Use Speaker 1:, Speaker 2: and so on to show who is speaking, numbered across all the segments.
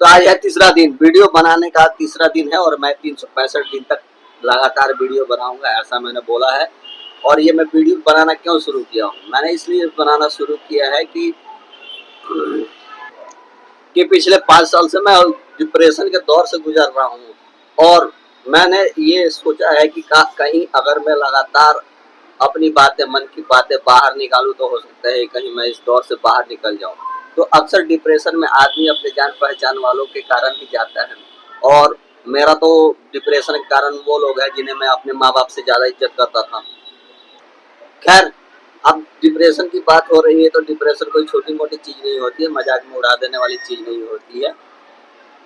Speaker 1: तो आज है तीसरा दिन, वीडियो बनाने का तीसरा दिन है और मैं 365 दिन तक लगातार वीडियो बनाऊंगा, ऐसा मैंने बोला है। और ये मैं वीडियो बनाना क्यों शुरू किया हूँ, मैंने इसलिए बनाना शुरू किया है कि पिछले 5 साल से मैं डिप्रेशन के दौर से गुजर रहा हूँ। और मैंने ये सोचा है कि कहीं अगर मैं लगातार अपनी बातें, मन की बातें बाहर निकालूं तो हो सकता है कहीं मैं इस दौर से बाहर निकल जाऊं। तो अक्सर डिप्रेशन में आदमी अपने जान पहचान वालों के कारण ही जाता है। और मेरा तो डिप्रेशन के कारण वो लोग हैं जिन्हें मैं अपने माँ बाप से ज्यादा इज्जत करता था। खैर, अब डिप्रेशन की बात हो रही है तो डिप्रेशन कोई छोटी मोटी चीज नहीं होती है, मजाक में उड़ा देने वाली चीज नहीं होती है।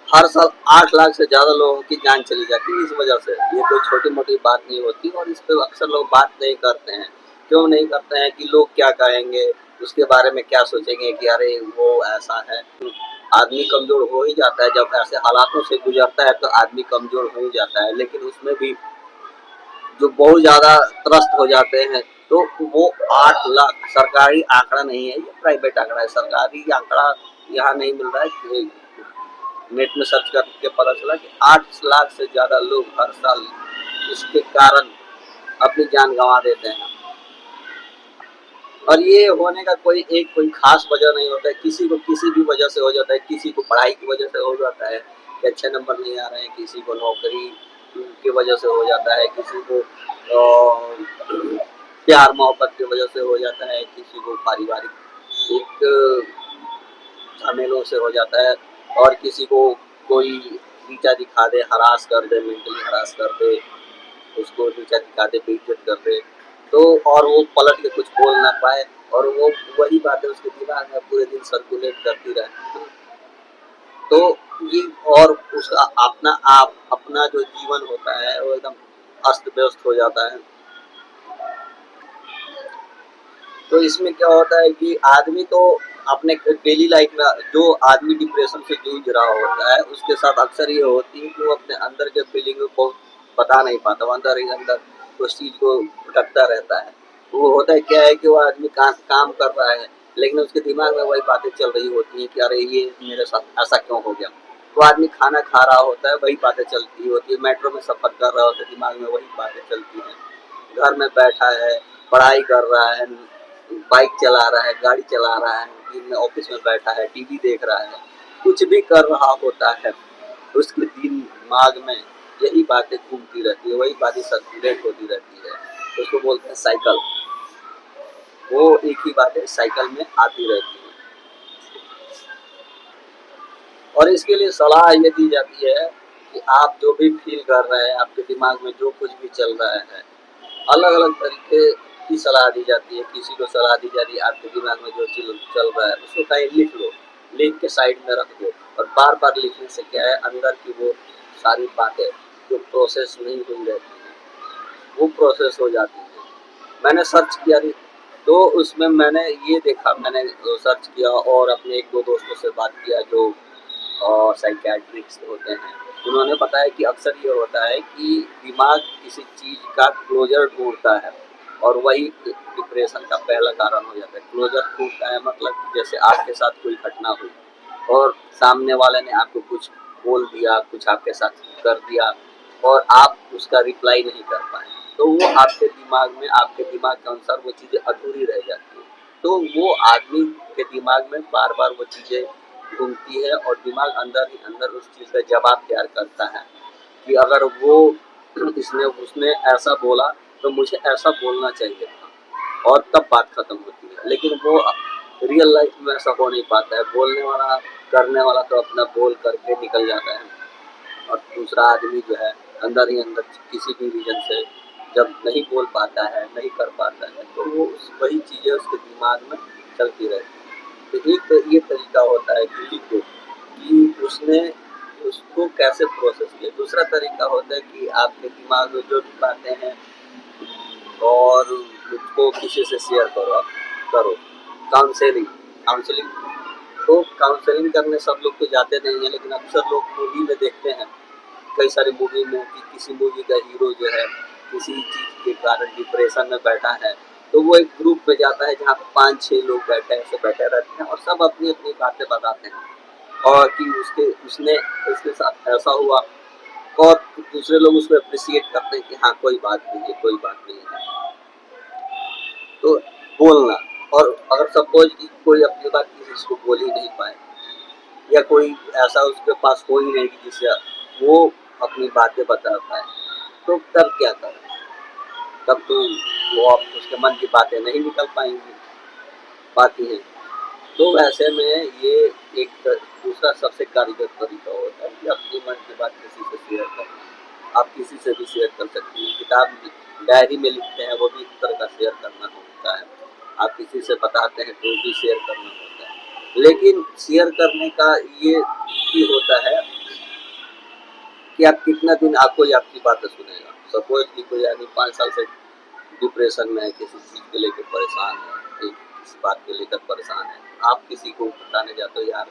Speaker 1: हर साल 8 लाख से ज्यादा लोगों की जान चली जाती है इस वजह से। ये कोई छोटी मोटी बात नहीं होती और इस पे अक्सर लोग बात नहीं करते हैं। क्यों नहीं करते हैं कि लोग क्या कहेंगे, उसके बारे में क्या सोचेंगे कि अरे वो ऐसा है। आदमी कमजोर हो ही जाता है, जब ऐसे हालातों से गुजरता है तो आदमी कमजोर हो ही जाता है। लेकिन उसमें भी जो बहुत ज्यादा त्रस्त हो जाते हैं तो वो 8 लाख सरकारी आंकड़ा नहीं है, ये प्राइवेट आंकड़ा है। सरकारी आंकड़ा यहाँ नहीं मिल रहा है। नेट में सर्च करके पता चला कि 8 लाख से ज्यादा लोग हर साल इसके कारण अपनी जान गंवा देते हैं। और ये होने का कोई खास वजह नहीं होता है। किसी को किसी भी वजह से हो जाता है, किसी को पढ़ाई की वजह से हो जाता है कि अच्छे नंबर नहीं आ रहे हैं, किसी को नौकरी की वजह से हो जाता है, किसी को प्यार मोहब्बत की वजह से हो जाता है, किसी को पारिवारिक एक झमेलों से हो जाता है, और किसी को कोई नीचा दिखा दे, हरास कर दे, मेंटली हरास कर दे, उसको नीचा दिखा दे, बेइज्जत कर दे, तो और वो पलट के कुछ बोल ना पाए और वो वही बातें उसके दिमाग में पूरे दिन सर्कुलेट करती रहती। तो ये और उसका अपना जो जीवन होता है वो एकदम अस्त व्यस्त हो जाता है। तो इसमें क्या होता है कि आदमी तो अपने डेली लाइफ में, जो आदमी डिप्रेशन से जूझ रहा होता है उसके साथ अक्सर ये होती है कि वो अपने अंदर के फीलिंग को बता नहीं पाता, वो अंदर ही अंदर उस चीज को भटकता रहता है। वो होता है क्या है कि वो आदमी काम कर रहा है लेकिन उसके दिमाग में वही बातें चल रही होती है कि अरे ये मेरे साथ ऐसा क्यों हो गया। वो आदमी खाना खा रहा होता है, वही बातें चलती होती है, मेट्रो में सफर कर रहा होता है, दिमाग में वही बातें चलती हैं। घर में बैठा है, पढ़ाई कर रहा है, बाइक चला रहा है, गाड़ी चला रहा है, दिन में ऑफिस में बैठा है, टीवी देख रहा है, कुछ भी कर रहा होता है, उसके दिमाग में यही बातें घूमती रहती है, वही बातें सर्कुलेट होती रहती है। उसको बोलते हैं साइकिल। वो एक ही बातें साइकिल में आती रहती है। और इसके लिए सलाह ये दी जाती है कि आप जो भी फील कर रहे हैं, आपके दिमाग में जो कुछ भी चल रहा है, अलग अलग तरीके की सलाह दी जाती है। किसी को सलाह दी जा रही है आपके दिमाग में जो चल रहा है उसको कहीं लिख लो, लिख के साइड में रख दो। और बार बार लिखने से क्या है, अंदर की वो सारी बातें जो प्रोसेस नहीं हुई रहती है वो प्रोसेस हो जाती है। मैंने सर्च किया तो उसमें मैंने ये देखा, मैंने सर्च किया और अपने एक दो दोस्तों से बात किया जो साइकियाट्रिस्ट होते हैं। उन्होंने बताया कि अक्सर ये होता है कि दिमाग किसी चीज़ का क्लोजर ढूँढता है और वही डिप्रेशन का पहला कारण हो जाता है। क्लोजर ढूँढता है मतलब जैसे आपके साथ कोई घटना हुई और सामने वाले ने आपको कुछ बोल दिया, कुछ आपके साथ कर दिया और आप उसका रिप्लाई नहीं कर पाए, तो वो आपके दिमाग के अनुसार वो चीज़ें अधूरी रह जाती हैं। तो वो आदमी के दिमाग में बार-बार वो चीज़ें घूमती है और दिमाग अंदर ही अंदर उस चीज़ का जवाब तैयार करता है कि अगर वो इसने उसने ऐसा बोला तो मुझे ऐसा बोलना चाहिए था, और तब बात खत्म होती है। लेकिन वो रियल लाइफ में ऐसा हो नहीं पाता है। बोलने वाला, करने वाला तो अपना बोल करके निकल जाता है और दूसरा आदमी जो है अंदर ही अंदर किसी भी रीजन से जब नहीं बोल पाता है, नहीं कर पाता है, तो वो वही चीज़ें उसके दिमाग में चलती रहती है। तो एक तो ये तरीका होता है कि उसने उसको कैसे प्रोसेस किया। दूसरा तरीका होता है कि आपके दिमाग में जो भी बातें हैं और उसको किसी से शेयर करो। काउंसलिंग काउंसलिंग तो काउंसलिंग करने सब लोग तो जाते नहीं है, लेकिन अक्सर लोग मूवी में देखते हैं, कई सारी मूवी में कि किसी मूवी का हीरो जो है किसी चीज़ के कारण डिप्रेशन में बैठा है, तो वो एक ग्रुप में जाता है जहाँ पे 5-6 लोग बैठे ऐसे बैठे रहते हैं और सब अपनी अपनी बातें बताते हैं। और कि उसके उसने उसके साथ ऐसा हुआ, और दूसरे लोग उसको अप्रिशिएट करते हैं कि हाँ कोई बात नहीं है, कोई बात नहीं है। तो बोलना, और अगर सपोज कि कोई अपनी बात किसी को बोल ही नहीं पाए, या कोई ऐसा उसके पास हो ही नहीं कि जिससे वो अपनी बातें बता पाए, तो तब क्या करें? तब तो वो आप उसके मन की बातें नहीं निकल पाएंगी पाती हैं। तो ऐसे में ये एक दूसरा सबसे कारगर तरीका होता है कि अपनी मन की बात किसी से शेयर करना। आप किसी से भी शेयर कर सकती हैं। किताब डायरी में लिखते हैं वो भी एक तरह का शेयर करना होता है। आप किसी से बताते हैं तो भी शेयर करना होता है। लेकिन शेयर करने का ये भी होता है कि आप कितना दिन कोई आपकी बातें सुनेगा। सपोज कि कोई आदमी 5 साल से डिप्रेशन में है, किसी चीज़ को लेकर परेशान है, किसी बात को लेकर परेशान है। आप किसी को बताने जाते हो यार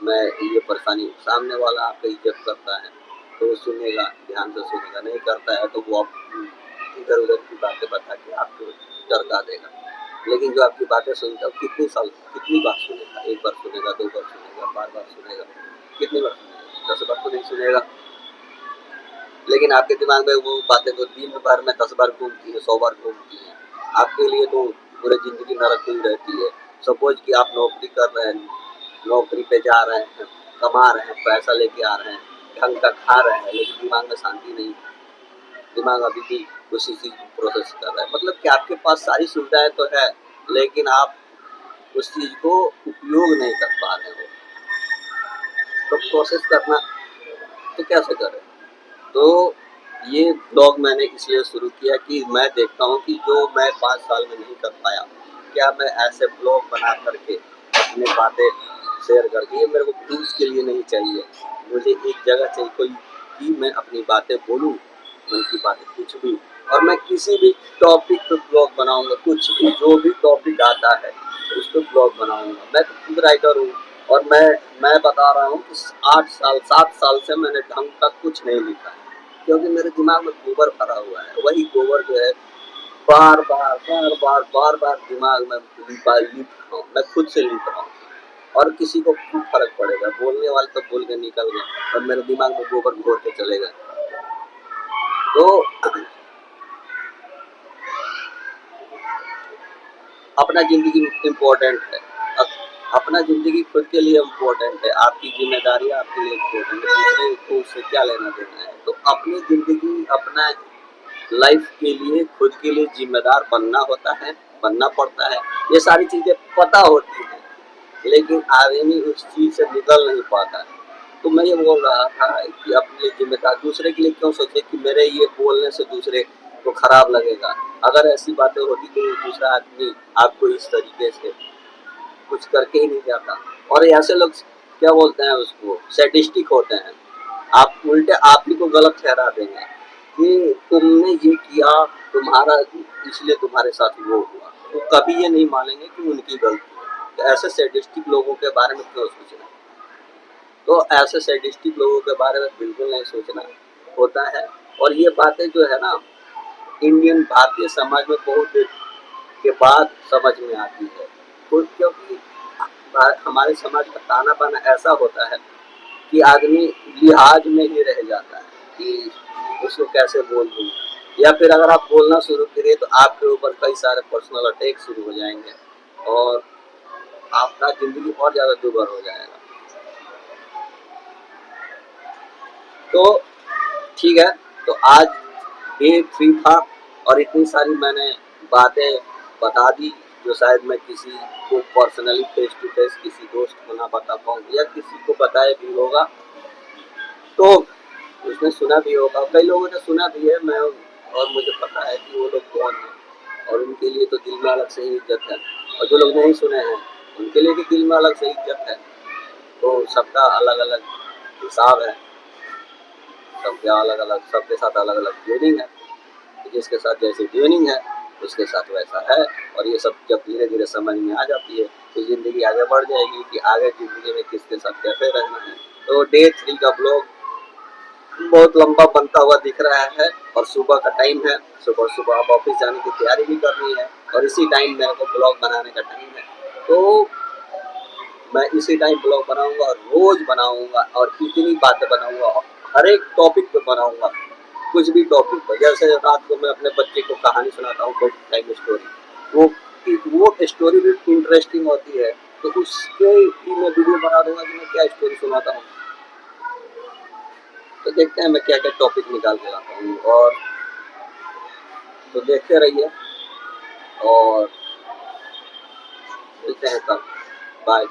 Speaker 1: मैं ये परेशानी, सामने वाला आपका इज्जत करता है तो वो सुनेगा, ध्यान से सुनेगा, नहीं करता है तो वो आप इधर-उधर की बातें बता के आपको डरका देगा। लेकिन जो आपकी बातें सुनता है वो कितनी बार सुनेगा? 1 बार सुनेगा, 2 बार सुनेगा, बार-बार सुनेगा, कितनी बार सुनेगा? 10 बार तो नहीं सुनेगा। लेकिन आपके दिमाग में वो बातें तो दिन भर में 10 बार घूमती है, 100 बार घूमती है। आपके लिए तो पूरी ज़िंदगी नरक हुई रहती है। सपोज़ कि आप नौकरी कर रहे हैं, नौकरी पे जा रहे हैं, कमा रहे हैं, पैसा लेके आ रहे हैं, ढंग का खा रहे हैं, लेकिन दिमाग में शांति नहीं है। दिमाग अभी भी उसी चीज़ को प्रोसेस कर रहा है। मतलब कि आपके पास सारी सुविधाएँ तो है, लेकिन आप उस चीज़ को उपयोग नहीं कर पा रहे हो। तो प्रोसेस करना तो कैसे करें? तो ये ब्लॉग मैंने इसलिए शुरू किया कि मैं देखता हूँ कि जो मैं 5 साल में नहीं कर पाया, क्या मैं ऐसे ब्लॉग बना करके अपनी बातें शेयर करके, ये मेरे को व्यूज़ के लिए नहीं चाहिए। मुझे एक जगह चाहिए कोई कि मैं अपनी बातें बोलूँ, मन की बातें कुछ भी, और मैं किसी भी टॉपिक पे ब्लॉग बनाऊँगा, कुछ भी जो भी टॉपिक आता है उस पे ब्लॉग बनाऊँगा। मैं तो खुद राइटर हूँ, और मैं बता रहा हूँ कि 8 साल 7 साल से मैंने ढंग का कुछ नहीं लिखा है। क्योंकि मेरे दिमाग में गोबर भरा हुआ है, वही गोबर जो है बार-बार दिमाग में लिप रहा हूँ, मैं खुद से लिख रहा हूँ, और किसी को क्यों फ़र्क पड़ेगा? बोलने वाले तो बोल के निकल गए और मेरे दिमाग में गोबर घोर के चले गए। तो अपना ज़िंदगी इम्पोर्टेंट है। अपना ज़िंदगी खुद के लिए इम्पोर्टेंट है, आपकी ज़िम्मेदारियाँ आपके लिए इम्पोर्टेंट है, दूसरे को उससे क्या लेना-देना है? तो अपनी ज़िंदगी, अपना लाइफ के लिए खुद के लिए जिम्मेदार बनना पड़ता है। ये सारी चीज़ें पता होती हैं, लेकिन आदमी उस चीज़ से निकल नहीं पाता है। तो मैं ये बोल रहा था कि अपने लिए जिम्मेदार, दूसरे के लिए क्यों सोचे कि मेरे ये बोलने से दूसरे को खराब लगेगा। अगर ऐसी बातें होती तो दूसरा आदमी आपको इस तरीके से कुछ करके ही नहीं जाता। और ऐसे लोग क्या बोलते हैं उसको, सैडिस्टिक होते हैं। आप उल्टे आप ही को गलत ठहरा देंगे कि तुमने ये किया, तुम्हारा इसलिए तुम्हारे साथ वो हुआ। वो कभी ये नहीं मानेंगे कि उनकी गलती है। तो ऐसे सैडिस्टिक लोगों के बारे में क्यों सोचना? तो ऐसे सैडिस्टिक लोगों के बारे में बिल्कुल नहीं सोचना होता है। और ये बातें जो है ना, इंडियन भारतीय समाज में बहुत देर के बाद समझ में आती है। खुद क्योंकि हमारे समाज का ताना-बाना ऐसा होता है कि आदमी लिहाज में ही रह जाता है कि उसको कैसे बोल दूँ, या फिर अगर आप बोलना शुरू करिए तो आपके ऊपर कई सारे पर्सनल अटैक शुरू हो जाएँगे, और आपका ज़िंदगी और ज़्यादा दुभर हो जाएगा। तो ठीक है, तो आज डे 3 था, और इतनी सारी मैंने बातें बता दी जो शायद मैं किसी को पर्सनली फेस टू फेस किसी दोस्त को ना बता पाऊँ, या किसी को बताया भी होगा तो उसने सुना भी होगा, कई लोगों ने सुना भी है। मैं और मुझे पता है कि वो लोग कौन हैं, और उनके लिए तो दिल में अलग से ही इज़्ज़त है, और जो लोग नहीं सुने हैं उनके लिए भी दिल में अलग से इज़्ज़त है। तो सबका अलग-अलग हिसाब है, सबका अलग-अलग, सबके साथ अलग-अलग ट्यूनिंग है। तो जिसके साथ जैसी ट्यूनिंग है उसके साथ वैसा है, और ये सब जब धीरे-धीरे समझ में आ जाती है तो ज़िंदगी आगे बढ़ जाएगी कि आगे ज़िंदगी में किसके साथ कैसे रहना है। तो डे 3 का ब्लॉग बहुत लंबा बनता हुआ दिख रहा है, और सुबह का टाइम है, सुबह-सुबह अब ऑफिस जाने की तैयारी भी करनी है, और इसी टाइम मेरे को ब्लॉग बनाने का टाइम है। तो मैं इसी टाइम ब्लॉग बनाऊंगा, रोज बनाऊंगा और इतनी बातें बनाऊंगा, हर एक टॉपिक पे बनाऊंगा, कुछ भी टॉपिक पर। जैसे रात को मैं अपने बच्चे को कहानी सुनाता हूँ, बेड टाइम स्टोरी, वो स्टोरी भी इंटरेस्टिंग होती है, तो उसके भी मैं वीडियो बना दूंगा कि मैं क्या स्टोरी सुनाता हूँ। तो देखते हैं मैं क्या क्या टॉपिक निकाल के लाता हूँ, और तो देखते रहिए और मिलते हैं कल। बाय।